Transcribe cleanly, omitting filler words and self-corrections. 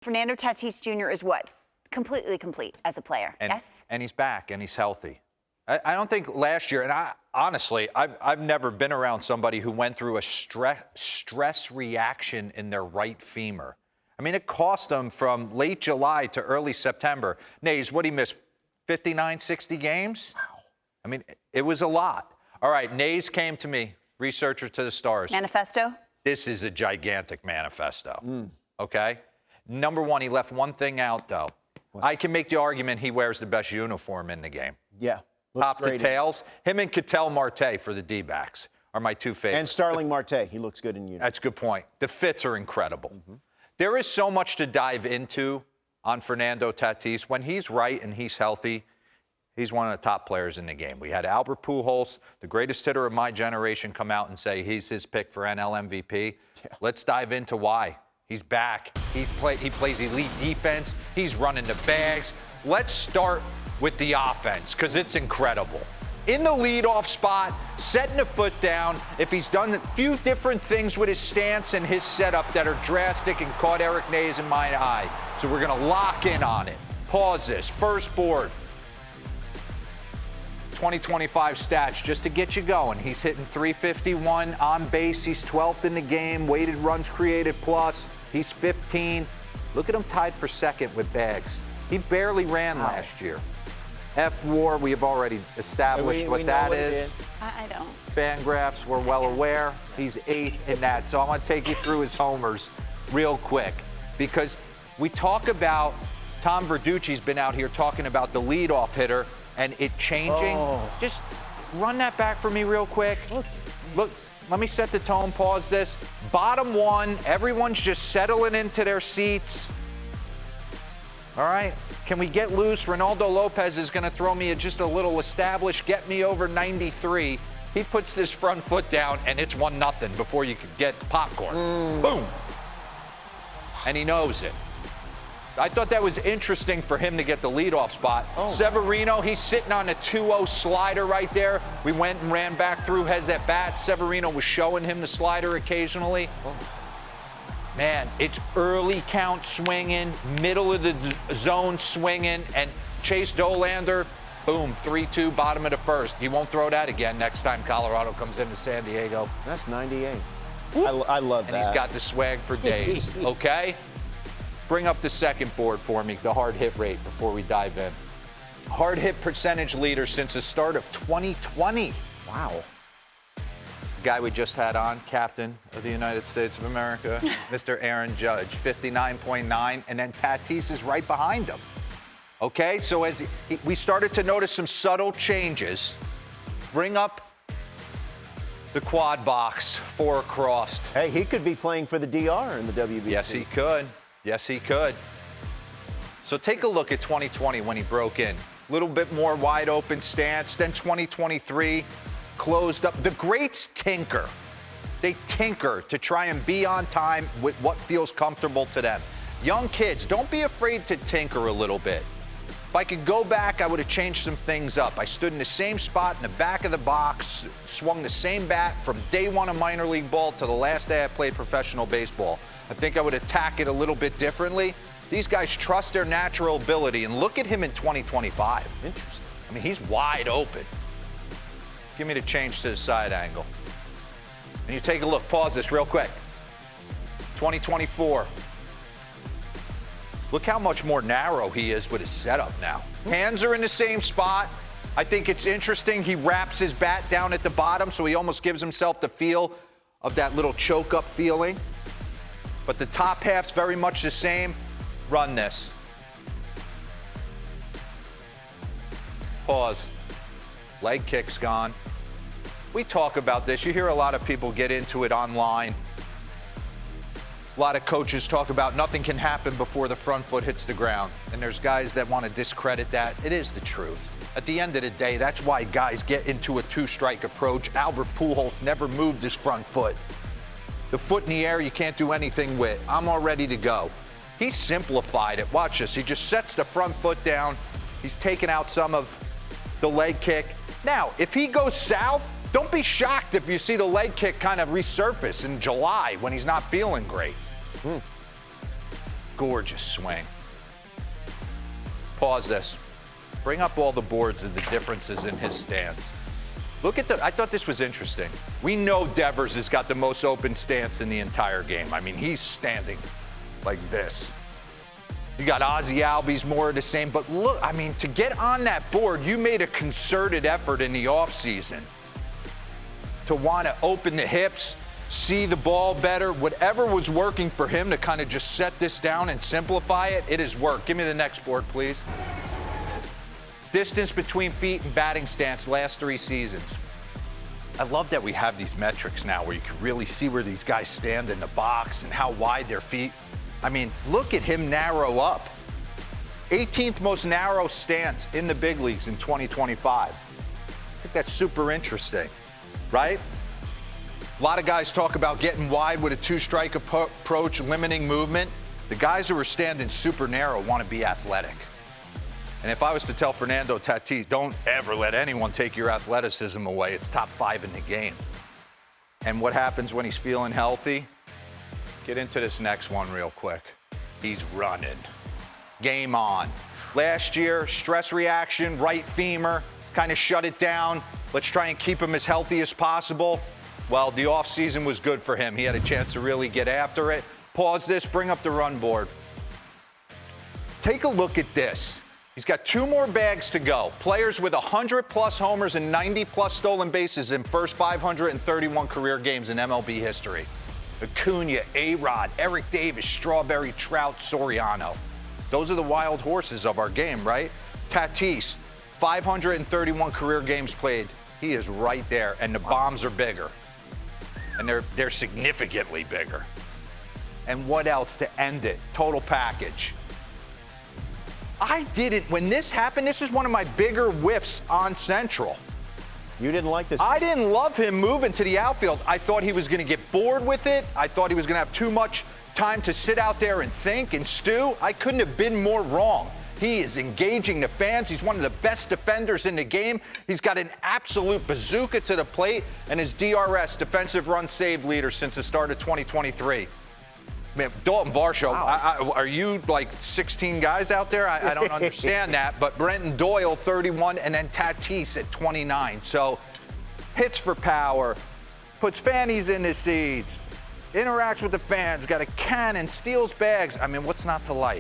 Fernando Tatis Jr. is what? Completely complete as a player, yes? And he's back, and he's healthy. I don't think last year, and honestly, I've never been around somebody who went through a stress reaction in their right femur. I mean, it cost them from late July to early September. Nays, what he missed, 59, 60 games? Wow. I mean, it was a lot. All right, Nays came to me, researcher to the stars. Manifesto? This is a gigantic manifesto, okay? Number one, he left one thing out, though. What? I can make the argument he wears the best uniform in the game. Yeah. Top to tails. Him and Ketel Marte for the D-backs are my two favorites. And Starling Marte, he looks good in uniform. That's a good point. The fits are incredible. There is so much to dive into on Fernando Tatis. When he's right and he's healthy, he's one of the top players in the game. We had Albert Pujols, the greatest hitter of my generation, come out and say he's his pick for NL MVP. Yeah. Let's dive into why. He's back. He plays elite defense. He's running the bags. Let's start with the offense, because it's incredible. In the leadoff spot, setting a foot down. If he's done a few different things with his stance and his setup that are drastic and caught Eric Nays in my eye. So we're going to lock in on it. Pause this. First board. 2025 stats just to get you going. He's hitting .351 on base. He's 12th in the game. Weighted runs created plus. He's 15. Look at him tied for second with bags. He barely ran last year. F-WAR, we have already established what that is. I don't. Fangraphs, we're well aware. He's 8th in that. So I want to take you through his homers real quick, because we talk about Tom Verducci's been out here talking about the leadoff hitter and it changing. Just run that back for me real quick. Look, let me set the tone, pause this. Bottom one, everyone's just settling into their seats. All right, can we get loose? Ronaldo Lopez is going to throw me just a little established, get me over 93. He puts this front foot down, and it's 1-0 before you could get popcorn. Boom. And he knows it. I thought that was interesting for him to get the leadoff spot. Severino, he's sitting on a 2-0 slider right there. We went and ran back through heads at bat. Severino was showing him the slider occasionally. Man, it's early count swinging, middle of the zone swinging, and Chase Dolander, boom, 3-2, bottom of the first. He won't throw that again next time Colorado comes into San Diego. That's 98. I love that. And he's got the swag for days, okay? Bring up the second board for me, the hard hit rate, before we dive in. Hard hit percentage leader since the start of 2020. Wow. Guy we just had on, captain of the United States of America, Mr. Aaron Judge, 59.9, and then Tatis is right behind him. Okay, so as we started to notice some subtle changes, bring up the quad box, 4 across. Hey, he could be playing for the DR in the WBC. Yes, he could. Yes, he could. So take a look at 2020 when he broke in. A little bit more wide open stance. Then 2023 closed up. The greats tinker. They tinker to try and be on time with what feels comfortable to them. Young kids, don't be afraid to tinker a little bit. If I could go back, I would have changed some things up. I stood in the same spot in the back of the box, swung the same bat from day one of minor league ball to the last day I played professional baseball. I think I would attack it a little bit differently. These guys trust their natural ability, and look at him in 2025. Interesting. I mean, he's wide open. Give me the change to the side angle. And you take a look, pause this real quick. 2024. Look how much more narrow he is with his setup now. Hands are in the same spot. I think it's interesting. He wraps his bat down at the bottom, so he almost gives himself the feel of that little choke up feeling. But the top half's very much the same. Run this. Pause. Leg kick's gone. We talk about this. You hear a lot of people get into it online. A lot of coaches talk about nothing can happen before the front foot hits the ground. And there's guys that want to discredit that. It is the truth. At the end of the day, that's why guys get into a two-strike approach. Albert Pujols never moved his front foot. The foot in the air, you can't do anything with. I'm all ready to go. He simplified it. Watch this. He just sets the front foot down. He's taken out some of the leg kick. Now, if he goes south, don't be shocked if you see the leg kick kind of resurface in July when he's not feeling great. Gorgeous swing. Pause this. Bring up all the boards of the differences in his stance. Look at I thought this was interesting. We know Devers has got the most open stance in the entire game. I mean, he's standing like this. You got Ozzie Albies, more of the same. But look, I mean, to get on that board, you made a concerted effort in the offseason to want to open the hips, see the ball better. Whatever was working for him to kind of just set this down and simplify it, it has worked. Give me the next board, please. Distance between feet and batting stance last 3 seasons. I love that we have these metrics now where you can really see where these guys stand in the box and how wide their feet. I mean, look at him narrow up. 18th most narrow stance in the big leagues in 2025. I think that's super interesting, right? A lot of guys talk about getting wide with a 2-strike approach, limiting movement. The guys who are standing super narrow want to be athletic. And if I was to tell Fernando Tatis, don't ever let anyone take your athleticism away, it's top 5 in the game. And what happens when he's feeling healthy? Get into this next one real quick. He's running. Game on. Last year, stress reaction, right femur, kind of shut it down. Let's try and keep him as healthy as possible. Well, the offseason was good for him. He had a chance to really get after it. Pause this, bring up the run board. Take a look at this. He's got 2 more bags to go. Players with 100-plus homers and 90-plus stolen bases in first 531 career games in MLB history. Acuna, A-Rod, Eric Davis, Strawberry, Trout, Soriano. Those are the wild horses of our game, right? Tatis, 531 career games played. He is right there, and the bombs are bigger. And they're significantly bigger. And what else to end it? Total package. When this happened, this is one of my bigger whiffs on Central. You didn't like this? I didn't love him moving to the outfield. I thought he was going to get bored with it. I thought he was going to have too much time to sit out there and think and stew. I couldn't have been more wrong. He is engaging the fans. He's one of the best defenders in the game. He's got an absolute bazooka to the plate, and his DRS, defensive run saved leader since the start of 2023. Man, Dalton Varsho, wow. Are you like 16 guys out there? I don't understand that. But Brenton Doyle, 31, and then Tatis at 29. So hits for power, puts fannies in the seats, interacts with the fans, got a cannon, steals bags. I mean, what's not to like?